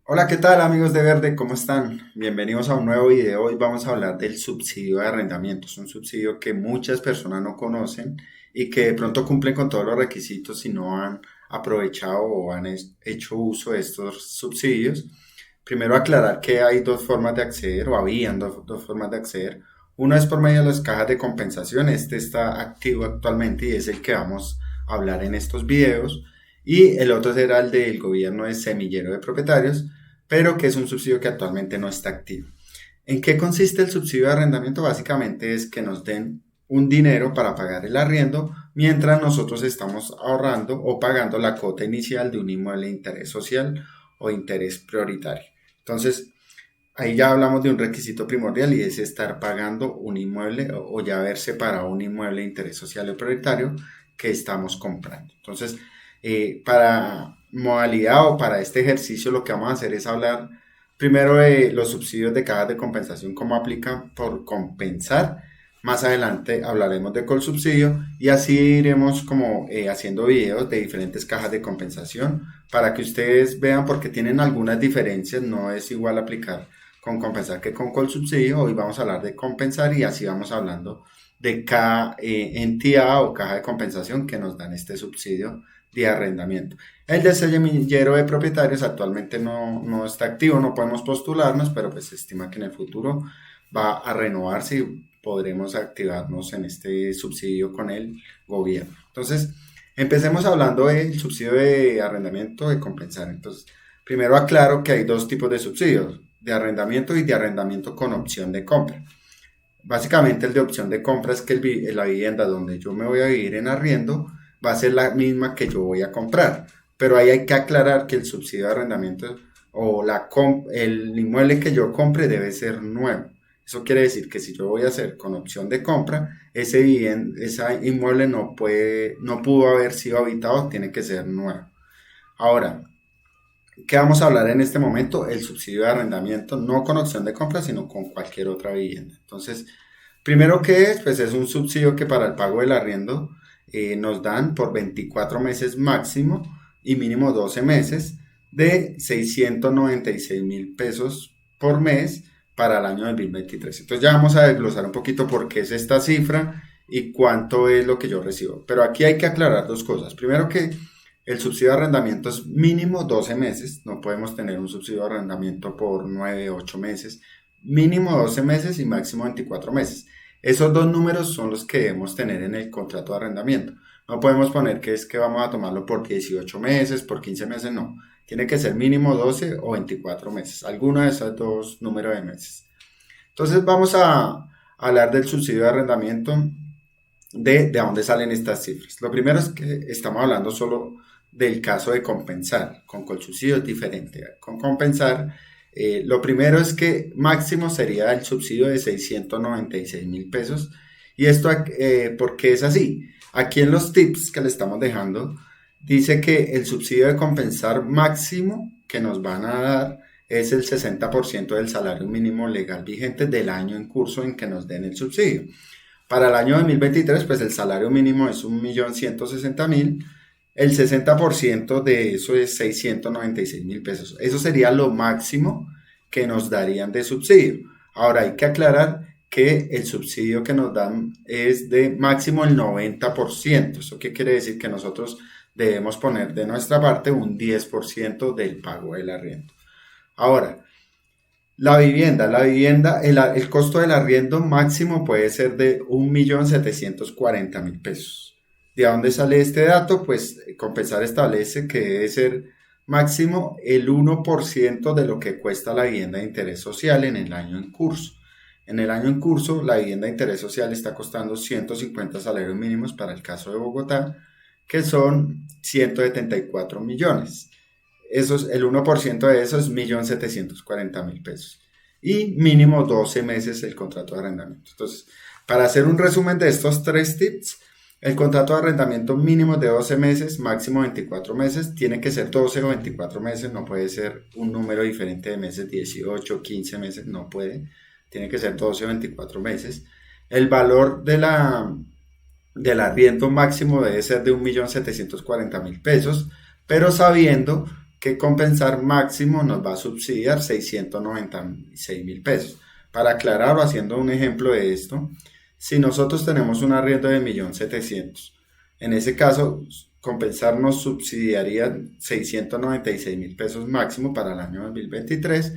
Hola, ¿qué tal amigos de Verde? ¿Cómo están? Bienvenidos a un nuevo video. Hoy vamos a hablar del subsidio de arrendamiento. Es un subsidio que muchas personas no conocen y que de pronto cumplen con todos los requisitos y no han aprovechado o han hecho uso de estos subsidios. Primero aclarar que hay dos formas de acceder o habían dos formas de acceder. Una es por medio de las cajas de compensación. Este está activo actualmente y es el que vamos a hablar en estos videos. Y el otro será el del gobierno de semillero de propietarios, pero que es un subsidio que actualmente no está activo. ¿En qué consiste el subsidio de arrendamiento? Básicamente es que nos den un dinero para pagar el arriendo mientras nosotros estamos ahorrando o pagando la cuota inicial de un inmueble de interés social o interés prioritario. Entonces, ahí ya hablamos de un requisito primordial y es estar pagando un inmueble o ya haber separado un inmueble de interés social o prioritario que estamos comprando. Entonces, para modalidad o para este ejercicio lo que vamos a hacer es hablar primero de los subsidios de cajas de compensación, cómo aplican por compensar. Más adelante hablaremos de Colsubsidio y así iremos como haciendo videos de diferentes cajas de compensación para que ustedes vean porque tienen algunas diferencias, no es igual aplicar con compensar que con Colsubsidio. Hoy vamos a hablar de compensar y así vamos hablando de cada entidad o caja de compensación que nos dan este subsidio de arrendamiento. El de semillero de propietarios actualmente no está activo, no podemos postularnos, pero pues se estima que en el futuro va a renovarse y podremos activarnos en este subsidio con el gobierno. Entonces, empecemos hablando del subsidio de arrendamiento de compensar. Entonces, primero aclaro que hay dos tipos de subsidios, de arrendamiento y de arrendamiento con opción de compra. Básicamente el de opción de compra es que la vivienda donde yo me voy a vivir en arriendo va a ser la misma que yo voy a comprar. Pero ahí hay que aclarar que el subsidio de arrendamiento o el inmueble que yo compre debe ser nuevo. Eso quiere decir que si yo voy a hacer con opción de compra, ese inmueble no pudo haber sido habitado, tiene que ser nuevo. Ahora, ¿qué vamos a hablar en este momento? El subsidio de arrendamiento, no con opción de compra, sino con cualquier otra vivienda. Entonces, primero que es, pues es un subsidio que para el pago del arriendo nos dan por 24 meses máximo y mínimo 12 meses de 696.000 pesos por mes para el año 2023. Entonces ya vamos a desglosar un poquito por qué es esta cifra y cuánto es lo que yo recibo. Pero aquí hay que aclarar dos cosas. Primero que el subsidio de arrendamiento es mínimo 12 meses, no podemos tener un subsidio de arrendamiento por 9, 8 meses, mínimo 12 meses y máximo 24 meses. Esos dos números son los que debemos tener en el contrato de arrendamiento. No podemos poner que es que vamos a tomarlo por 18 meses, por 15 meses, no. Tiene que ser mínimo 12 o 24 meses, alguno de esos dos números de meses. Entonces vamos a hablar del subsidio de arrendamiento, de dónde salen estas cifras. Lo primero es que estamos hablando solo del caso de compensar. Con subsidio es diferente. Con compensar, lo primero es que máximo sería el subsidio de 696.000 pesos. Y esto, ¿por qué es así? Aquí en los tips que le estamos dejando, dice que el subsidio de compensar máximo que nos van a dar es el 60% del salario mínimo legal vigente del año en curso en que nos den el subsidio. Para el año 2023, pues el salario mínimo es 1.160.000. El 60% de eso es 696.000 pesos. Eso sería lo máximo que nos darían de subsidio. Ahora hay que aclarar que el subsidio que nos dan es de máximo el 90%. ¿Eso qué quiere decir? Que nosotros debemos poner de nuestra parte un 10% del pago del arriendo. Ahora, el costo del arriendo máximo puede ser de 1.740.000 pesos. ¿De dónde sale este dato? Pues Compensar establece que debe ser máximo el 1% de lo que cuesta la vivienda de interés social en el año en curso. En el año en curso, la vivienda de interés social está costando 150 salarios mínimos para el caso de Bogotá, que son 174 millones. El 1% de eso es 1.740.000 pesos. Y mínimo 12 meses el contrato de arrendamiento. Entonces, para hacer un resumen de estos tres tips, el contrato de arrendamiento mínimo de 12 meses, máximo 24 meses, tiene que ser 12 o 24 meses, no puede ser un número diferente de meses, 18, 15 meses, no puede, tiene que ser 12 o 24 meses. El valor del arriendo máximo debe ser de 1.740.000 pesos, pero sabiendo que Compensar máximo nos va a subsidiar 696.000 pesos. Para aclararlo, haciendo un ejemplo de esto, si nosotros tenemos un arriendo de 1.700.000, en ese caso, Compensar nos subsidiaría 696.000 pesos máximo para el año 2023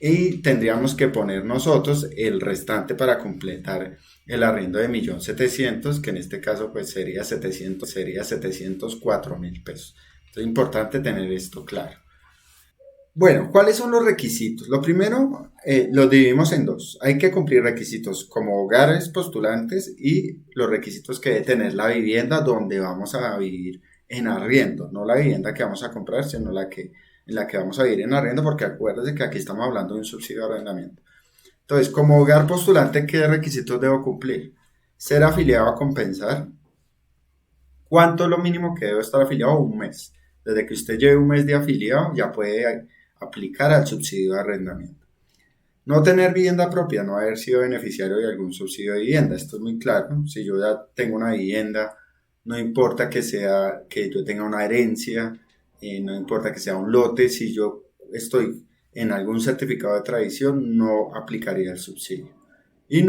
y tendríamos que poner nosotros el restante para completar el arriendo de 1.700.000, que en este caso pues sería 704.000 pesos. Entonces es importante tener esto claro. Bueno, ¿cuáles son los requisitos? Lo primero, los dividimos en dos. Hay que cumplir requisitos como hogares postulantes y los requisitos que debe tener la vivienda donde vamos a vivir en arriendo. No la vivienda que vamos a comprar, sino en la que vamos a vivir en arriendo, porque acuérdense que aquí estamos hablando de un subsidio de arrendamiento. Entonces, como hogar postulante, ¿qué requisitos debo cumplir? Ser afiliado a Compensar. ¿Cuánto es lo mínimo que debo estar afiliado? Un mes. Desde que usted lleve un mes de afiliado, ya puede aplicar al subsidio de arrendamiento. No tener vivienda propia, no haber sido beneficiario de algún subsidio de vivienda. Esto es muy claro. Si yo ya tengo una vivienda, no importa que yo tenga una herencia, no importa que sea un lote, si yo estoy en algún certificado de tradición, no aplicaría el subsidio. Y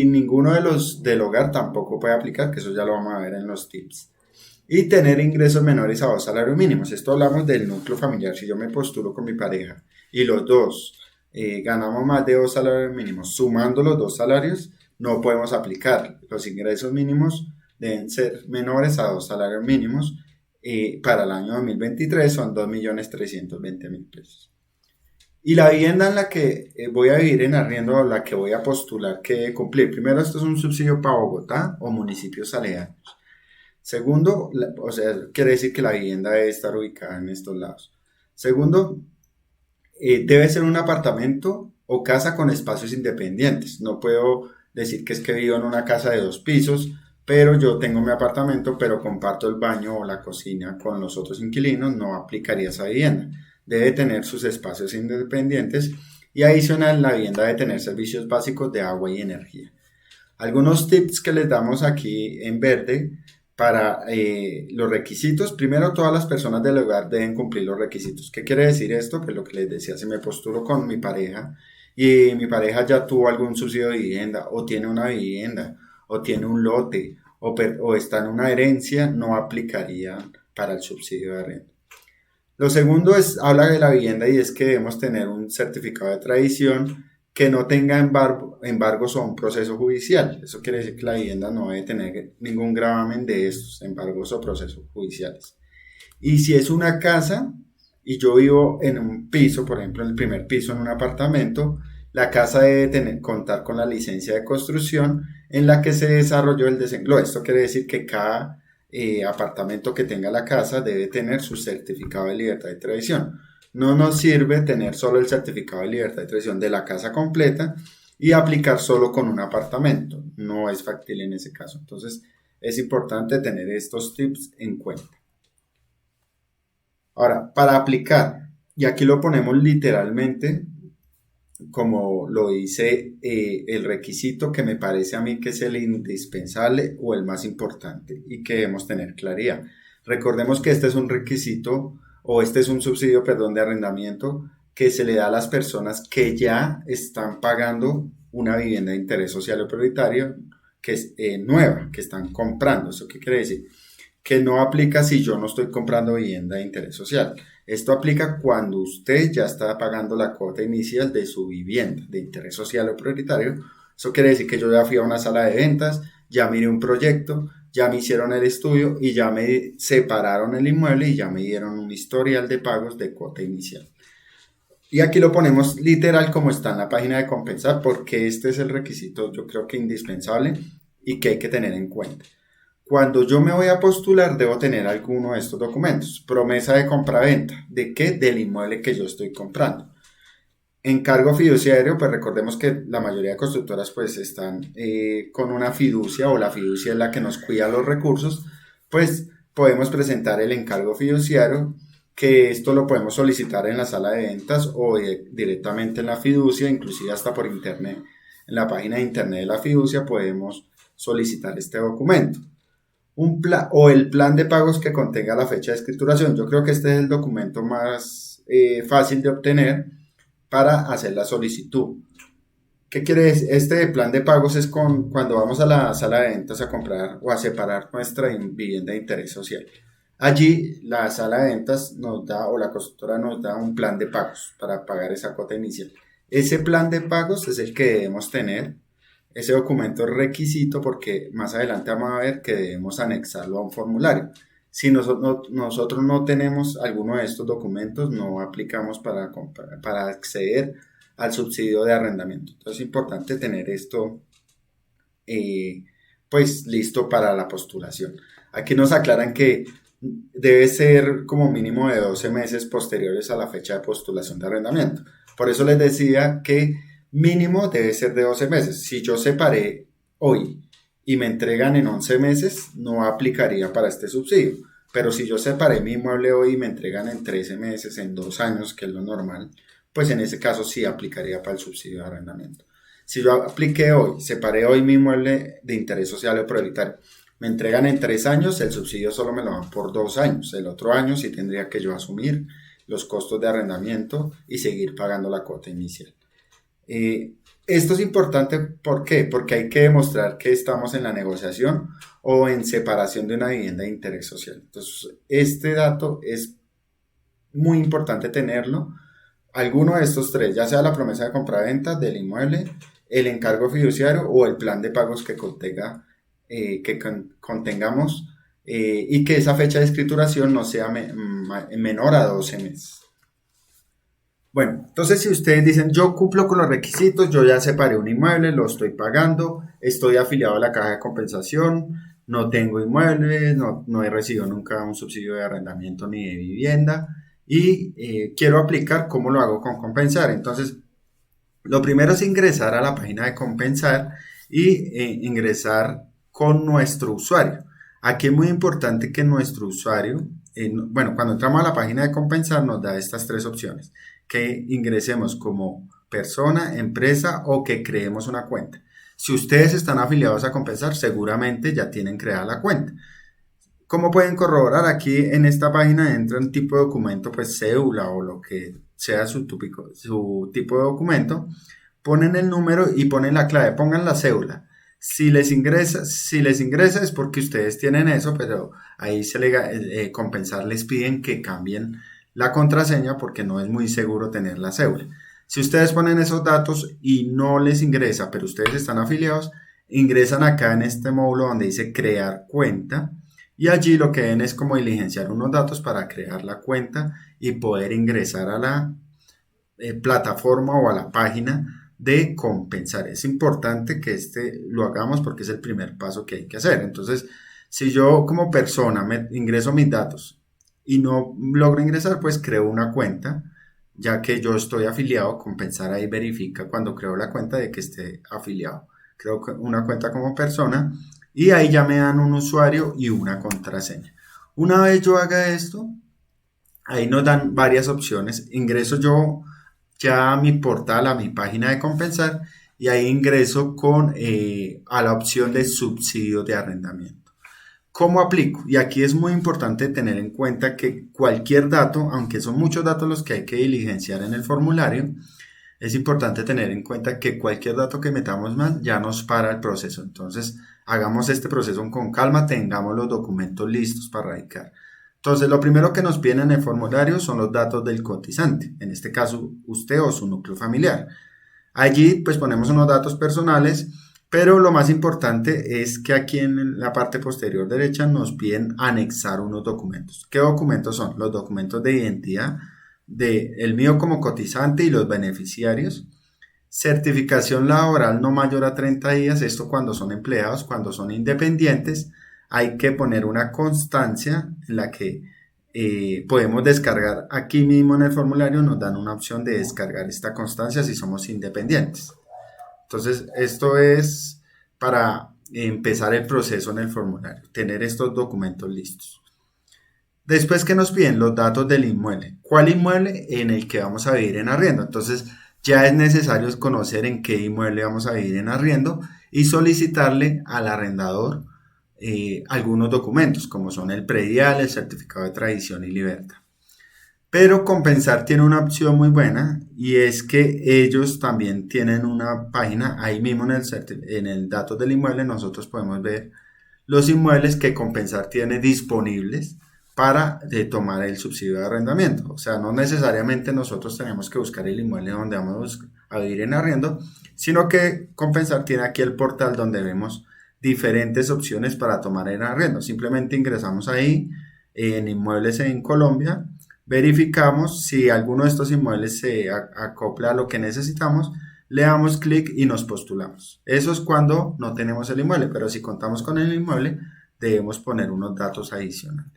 ninguno de los del hogar tampoco puede aplicar, que eso ya lo vamos a ver en los tips. Y tener ingresos menores a 2 salarios mínimos. Esto hablamos del núcleo familiar. Si yo me postulo con mi pareja y los dos ganamos más de 2 salarios mínimos, sumando los 2 salarios, no podemos aplicar. Los ingresos mínimos deben ser menores a 2 salarios mínimos. Para el año 2023 son 2.320.000 pesos. Y la vivienda en la que voy a vivir en arriendo, o la que voy a postular que cumplir. Primero, esto es un subsidio para Bogotá o municipios aledaños. Segundo, o sea, quiere decir que la vivienda debe estar ubicada en estos lados. Segundo, debe ser un apartamento o casa con espacios independientes. No puedo decir que es que vivo en una casa de 2 pisos, pero yo tengo mi apartamento, pero comparto el baño o la cocina con los otros inquilinos. No aplicaría esa vivienda. Debe tener sus espacios independientes y adicional, la vivienda debe tener servicios básicos de agua y energía. Algunos tips que les damos aquí en verde para los requisitos. Primero, todas las personas del hogar deben cumplir los requisitos. ¿Qué quiere decir esto? Pues lo que les decía, si me postulo con mi pareja y mi pareja ya tuvo algún subsidio de vivienda o tiene una vivienda o tiene un lote o está en una herencia, no aplicaría para el subsidio de arriendo. Lo segundo habla de la vivienda y es que debemos tener un certificado de tradición que no tenga embargos o un proceso judicial. Eso quiere decir que la vivienda no debe tener ningún gravamen de estos embargos o procesos judiciales. Y si es una casa y yo vivo en un piso, por ejemplo, en el primer piso en un apartamento, la casa debe contar con la licencia de construcción en la que se desarrolló el desenglose. Esto quiere decir que cada apartamento que tenga la casa debe tener su certificado de libertad de tradición. No nos sirve tener solo el certificado de libertad de tradición de la casa completa y aplicar solo con un apartamento. No es factible en ese caso. Entonces es importante tener estos tips en cuenta. Ahora, para aplicar, y aquí lo ponemos literalmente como lo dice el requisito que me parece a mí que es el indispensable o el más importante y que debemos tener claridad. Recordemos que este es un requisito o este es un subsidio, perdón, de arrendamiento que se le da a las personas que ya están pagando una vivienda de interés social o prioritario que es nueva, que están comprando. ¿Eso qué quiere decir? Que no aplica si yo no estoy comprando vivienda de interés social. Esto aplica cuando usted ya está pagando la cuota inicial de su vivienda de interés social o prioritario. Eso quiere decir que yo ya fui a una sala de ventas, ya miré un proyecto, ya me hicieron el estudio y ya me separaron el inmueble y ya me dieron un historial de pagos de cuota inicial. Y aquí lo ponemos literal como está en la página de Compensar porque este es el requisito, yo creo que indispensable y que hay que tener en cuenta. Cuando yo me voy a postular, debo tener alguno de estos documentos. Promesa de compraventa. ¿De qué? Del inmueble que yo estoy comprando. Encargo fiduciario, pues recordemos que la mayoría de constructoras pues están con una fiducia o la fiducia es la que nos cuida los recursos, pues podemos presentar el encargo fiduciario, que esto lo podemos solicitar en la sala de ventas o directamente en la fiducia, inclusive hasta por internet. En la página de internet de la fiducia podemos solicitar este documento. o el plan de pagos que contenga la fecha de escrituración. Yo creo que este es el documento más fácil de obtener para hacer la solicitud. ¿Qué quiere decir? Este plan de pagos es cuando vamos a la sala de ventas a comprar o a separar nuestra vivienda de interés social. Allí la sala de ventas nos da o la constructora nos da un plan de pagos para pagar esa cuota inicial. Ese plan de pagos es el que debemos tener. Ese documento es requisito porque más adelante vamos a ver que debemos anexarlo a un formulario. Si nosotros no tenemos alguno de estos documentos, no aplicamos para acceder al subsidio de arrendamiento. Entonces es importante tener esto pues listo para la postulación. Aquí nos aclaran que debe ser como mínimo de 12 meses posteriores a la fecha de postulación de arrendamiento. Por eso les decía que mínimo debe ser de 12 meses. Si yo separé hoy y me entregan en 11 meses, no aplicaría para este subsidio. Pero si yo separé mi inmueble hoy y me entregan en 13 meses, en 2 años, que es lo normal, pues en ese caso sí aplicaría para el subsidio de arrendamiento. Si yo apliqué hoy, separé hoy mi inmueble de interés social o prioritario, me entregan en 3 años, el subsidio solo me lo dan por 2 años. El otro año sí tendría que yo asumir los costos de arrendamiento y seguir pagando la cuota inicial. Esto es importante, ¿por qué? Porque hay que demostrar que estamos en la negociación o en separación de una vivienda de interés social. Entonces, este dato es muy importante tenerlo. Alguno de estos tres, ya sea la promesa de compra-venta del inmueble, el encargo fiduciario o el plan de pagos que contengamos y que esa fecha de escrituración no sea menor a 12 meses. Bueno, entonces si ustedes dicen yo cumplo con los requisitos, yo ya separé un inmueble, lo estoy pagando, estoy afiliado a la caja de compensación, no tengo inmuebles, no he recibido nunca un subsidio de arrendamiento ni de vivienda y quiero aplicar, ¿cómo lo hago con Compensar? Entonces, lo primero es ingresar a la página de Compensar y ingresar con nuestro usuario. Aquí es muy importante que nuestro usuario, cuando entramos a la página de Compensar nos da estas tres opciones, que ingresemos como persona, empresa o que creemos una cuenta. Si ustedes están afiliados a Compensar, seguramente ya tienen creada la cuenta. ¿Cómo pueden corroborar? Aquí en esta página entra un tipo de documento, pues cédula o lo que sea su tipo de documento, ponen el número y ponen la clave, pongan la cédula. Si les ingresa es porque ustedes tienen eso, pero ahí Compensar les piden que cambien la contraseña porque no es muy seguro tener la cédula. Si ustedes ponen esos datos y no les ingresa, pero ustedes están afiliados, ingresan acá en este módulo donde dice crear cuenta y allí lo que ven es como diligenciar unos datos para crear la cuenta y poder ingresar a la plataforma o a la página de Compensar. Es importante que lo hagamos porque es el primer paso que hay que hacer. Entonces, si yo como persona ingreso mis datos y no logro ingresar, pues creo una cuenta, ya que yo estoy afiliado. Compensar ahí verifica cuando creo la cuenta de que esté afiliado. Creo una cuenta como persona y ahí ya me dan un usuario y una contraseña. Una vez yo haga esto, ahí nos dan varias opciones. Ingreso yo ya a mi portal, a mi página de Compensar y ahí ingreso a la opción de subsidio de arrendamiento. ¿Cómo aplico? Y aquí es muy importante tener en cuenta que cualquier dato, aunque son muchos datos los que hay que diligenciar en el formulario, es importante tener en cuenta que cualquier dato que metamos mal ya nos para el proceso. Entonces, hagamos este proceso con calma, tengamos los documentos listos para radicar. Entonces, lo primero que nos piden en el formulario son los datos del cotizante, en este caso usted o su núcleo familiar. Allí pues ponemos unos datos personales, pero lo más importante es que aquí en la parte posterior derecha nos piden anexar unos documentos. ¿Qué documentos son? Los documentos de identidad del mío como cotizante y los beneficiarios. Certificación laboral no mayor a 30 días, esto cuando son empleados, cuando son independientes. Hay que poner una constancia en la que podemos descargar aquí mismo en el formulario, nos dan una opción de descargar esta constancia si somos independientes. Entonces, esto es para empezar el proceso en el formulario, tener estos documentos listos. Después que nos piden los datos del inmueble. ¿Cuál inmueble? En el que vamos a vivir en arriendo. Entonces, ya es necesario conocer en qué inmueble vamos a vivir en arriendo y solicitarle al arrendador algunos documentos, como son el predial, el certificado de tradición y libertad. Pero Compensar tiene una opción muy buena y es que ellos también tienen una página ahí mismo en el datos del inmueble. Nosotros podemos ver los inmuebles que Compensar tiene disponibles para tomar el subsidio de arrendamiento. O sea, no necesariamente nosotros tenemos que buscar el inmueble donde vamos a vivir en arriendo, sino que Compensar tiene aquí el portal donde vemos diferentes opciones para tomar en arriendo. Simplemente ingresamos ahí en inmuebles en Colombia, verificamos si alguno de estos inmuebles se acopla a lo que necesitamos, le damos clic y nos postulamos. Eso es cuando no tenemos el inmueble, pero si contamos con el inmueble, debemos poner unos datos adicionales.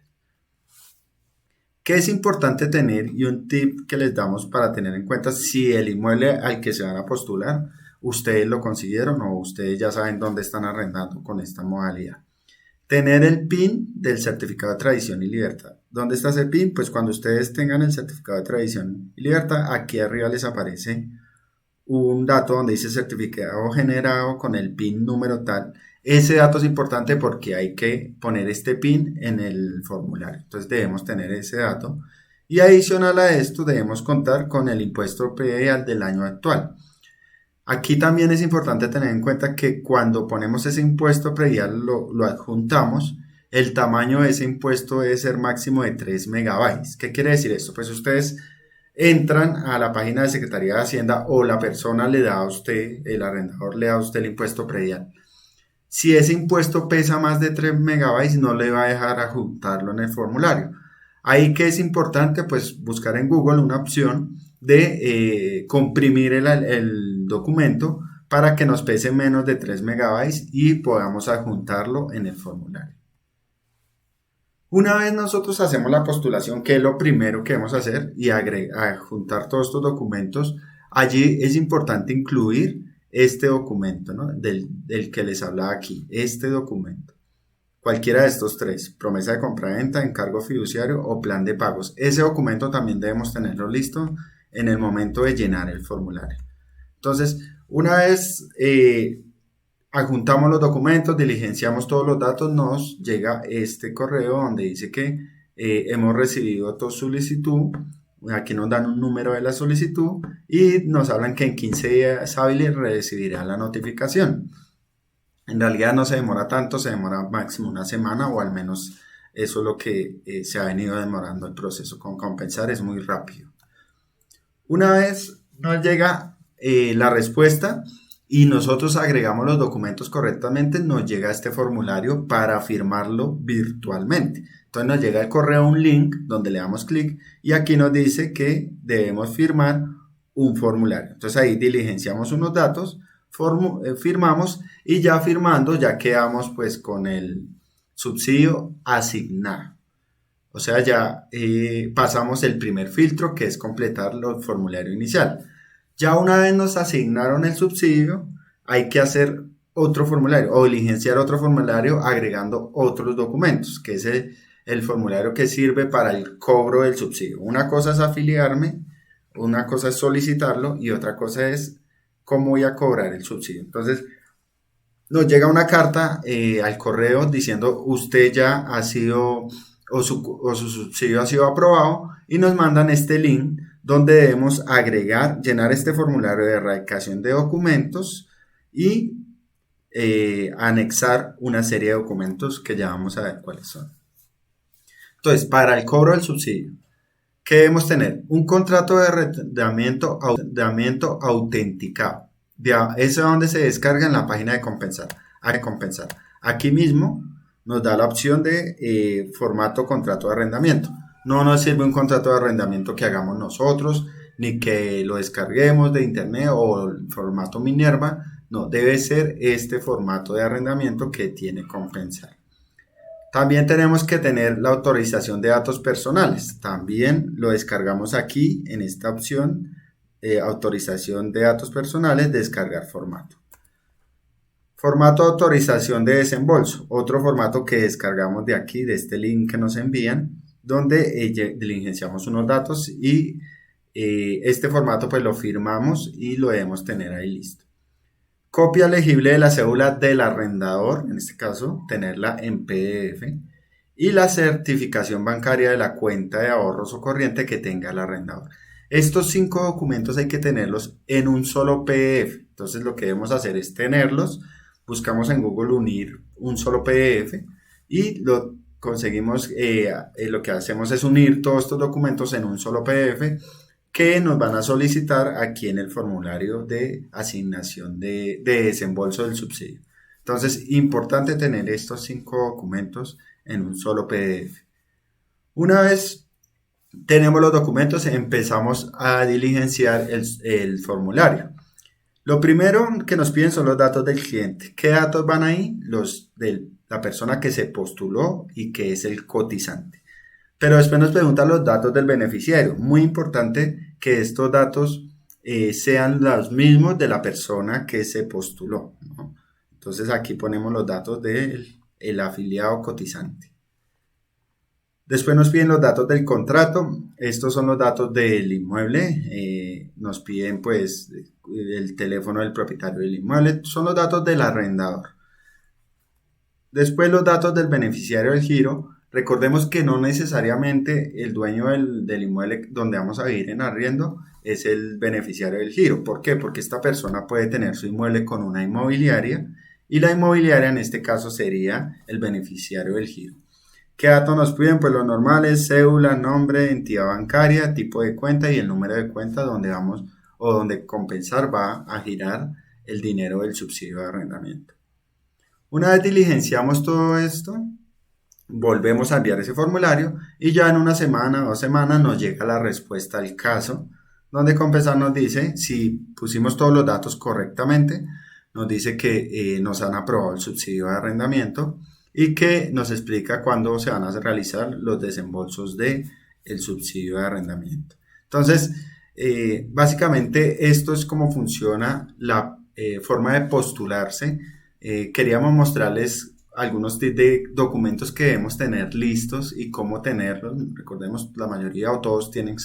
¿Qué es importante tener y un tip que les damos para tener en cuenta si el inmueble al que se van a postular, ustedes lo consiguieron o ustedes ya saben dónde están arrendando con esta modalidad? Tener el PIN del certificado de tradición y libertad. ¿Dónde está ese PIN? Pues cuando ustedes tengan el certificado de tradición y libertad, aquí arriba les aparece un dato donde dice certificado generado con el PIN número tal. Ese dato es importante porque hay que poner este PIN en el formulario. Entonces debemos tener ese dato. Y adicional a esto debemos contar con el impuesto predial del año actual. Aquí también es importante tener en cuenta que cuando ponemos ese impuesto predial lo adjuntamos, el tamaño de ese impuesto debe ser máximo de 3 megabytes. ¿Qué quiere decir esto? Pues ustedes entran a la página de Secretaría de Hacienda o la persona le da a usted, el arrendador le da a usted el impuesto predial. Si ese impuesto pesa más de 3 megabytes, no le va a dejar adjuntarlo en el formulario. Ahí que es importante, pues buscar en Google una opción de comprimir el documento para que nos pese menos de 3 megabytes y podamos adjuntarlo en el formulario. Una vez nosotros hacemos la postulación, que es lo primero que debemos hacer, y adjuntar todos estos documentos, allí es importante incluir este documento, ¿no? del que les hablaba aquí, este documento. Cualquiera de estos tres, promesa de compraventa, encargo fiduciario o plan de pagos. Ese documento también debemos tenerlo listo en el momento de llenar el formulario. Entonces, una vez adjuntamos los documentos, diligenciamos todos los datos, nos llega este correo donde dice que hemos recibido tu solicitud. Aquí nos dan un número de la solicitud y nos hablan que en 15 días hábiles recibirá la notificación. En realidad no se demora tanto, se demora máximo una semana o al menos eso es lo que se ha venido demorando el proceso. Con Compensar es muy rápido. Una vez nos llega la respuesta y nosotros agregamos los documentos correctamente, nos llega este formulario para firmarlo virtualmente. Entonces nos llega el correo un link donde le damos clic y aquí nos dice que debemos firmar un formulario. Entonces ahí diligenciamos unos datos, firmamos y ya firmando ya quedamos pues con el subsidio asignado. O sea, ya pasamos el primer filtro que es completar el formulario inicial. Ya una vez nos asignaron el subsidio, hay que hacer otro formulario o diligenciar otro formulario agregando otros documentos, que es el formulario que sirve para el cobro del subsidio. Una cosa es afiliarme, una cosa es solicitarlo y otra cosa es cómo voy a cobrar el subsidio. Entonces, nos llega una carta al correo diciendo usted ya ha sido o su subsidio ha sido aprobado y nos mandan este link donde debemos llenar este formulario de erradicación de documentos y anexar una serie de documentos que ya vamos a ver cuáles son. Entonces, para el cobro del subsidio, ¿qué debemos tener? Un contrato de arrendamiento autenticado. Eso es donde se descarga en la página de Compensar. Aquí mismo nos da la opción de formato contrato de arrendamiento. No nos sirve un contrato de arrendamiento que hagamos nosotros, ni que lo descarguemos de internet o el formato Minerva. No, debe ser este formato de arrendamiento que tiene Compensar. También tenemos que tener la autorización de datos personales. También lo descargamos aquí en esta opción, autorización de datos personales, descargar formato. Formato de autorización de desembolso, otro formato que descargamos de aquí, de este link que nos envían, donde diligenciamos unos datos y este formato pues lo firmamos y lo debemos tener ahí listo. copia legible de la cédula del arrendador, en este caso, tenerla en PDF, y la certificación bancaria de la cuenta de ahorros o corriente que tenga el arrendador. Estos 5 documentos hay que tenerlos en un solo PDF. Entonces lo que debemos hacer es tenerlos, buscamos en Google unir un solo PDF y lo conseguimos, lo que hacemos es unir todos estos documentos en un solo PDF que nos van a solicitar aquí en el formulario de asignación de desembolso del subsidio. Entonces, importante tener estos 5 documentos en un solo PDF. Una vez tenemos los documentos, empezamos a diligenciar el formulario. Lo primero que nos piden son los datos del cliente. ¿Qué datos van ahí? Los de la persona que se postuló y que es el cotizante. Pero después nos preguntan los datos del beneficiario. Muy importante que estos datos sean los mismos de la persona que se postuló, ¿no? Entonces aquí ponemos los datos del afiliado cotizante. Después nos piden los datos del contrato. Estos son los datos del inmueble. Nos piden pues el teléfono del propietario del inmueble. Son los datos del arrendador. Después los datos del beneficiario del giro. Recordemos que no necesariamente el dueño del inmueble donde vamos a vivir en arriendo es el beneficiario del giro. ¿Por qué? Porque esta persona puede tener su inmueble con una inmobiliaria y la inmobiliaria en este caso sería el beneficiario del giro. ¿Qué datos nos piden? Pues los normales: cédula, nombre, entidad bancaria, tipo de cuenta y el número de cuenta donde vamos o donde compensar va a girar el dinero del subsidio de arrendamiento. Una vez diligenciamos todo esto, volvemos a enviar ese formulario y ya en una semana o 2 semanas nos llega la respuesta al caso, donde Compensar nos dice si pusimos todos los datos correctamente, nos dice que nos han aprobado el subsidio de arrendamiento y que nos explica cuándo se van a realizar los desembolsos del subsidio de arrendamiento. Entonces, básicamente esto es cómo funciona la forma de postularse. Queríamos mostrarles algunos tips de documentos que debemos tener listos y cómo tenerlos. Recordemos, la mayoría o todos tienen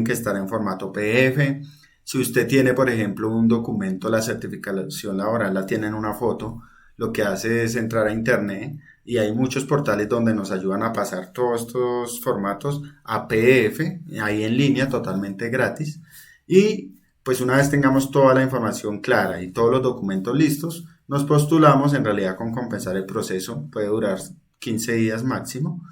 que estar en formato PDF. Si usted tiene, por ejemplo, un documento, la certificación laboral la tiene en una foto, lo que hace es entrar a internet y hay muchos portales donde nos ayudan a pasar todos estos formatos a PDF, ahí en línea, totalmente gratis. Y pues una vez tengamos toda la información clara y todos los documentos listos, nos postulamos. En realidad, con Compensar el proceso puede durar 15 días máximo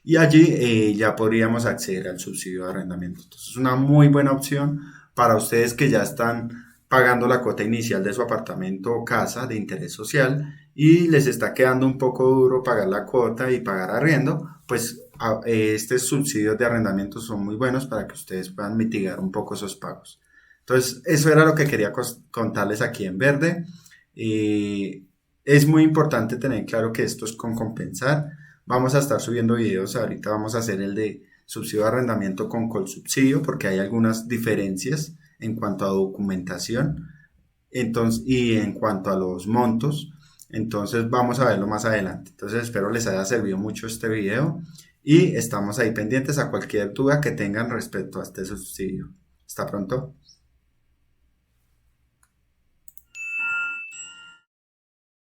y allí ya podríamos acceder al subsidio de arrendamiento. Entonces es una muy buena opción para ustedes que ya están pagando la cuota inicial de su apartamento o casa de interés social y les está quedando un poco duro pagar la cuota y pagar arriendo. Pues estos subsidios de arrendamiento son muy buenos para que ustedes puedan mitigar un poco esos pagos. Entonces eso era lo que quería contarles aquí en verde. Es muy importante tener claro que esto es con Compensar. Vamos a estar subiendo videos. Ahorita vamos a hacer el de subsidio de arrendamiento con Colsubsidio porque hay algunas diferencias en cuanto a documentación y en cuanto a los montos. Entonces vamos a verlo más adelante. Entonces espero les haya servido mucho este video y estamos ahí pendientes a cualquier duda que tengan respecto a este subsidio. Hasta pronto.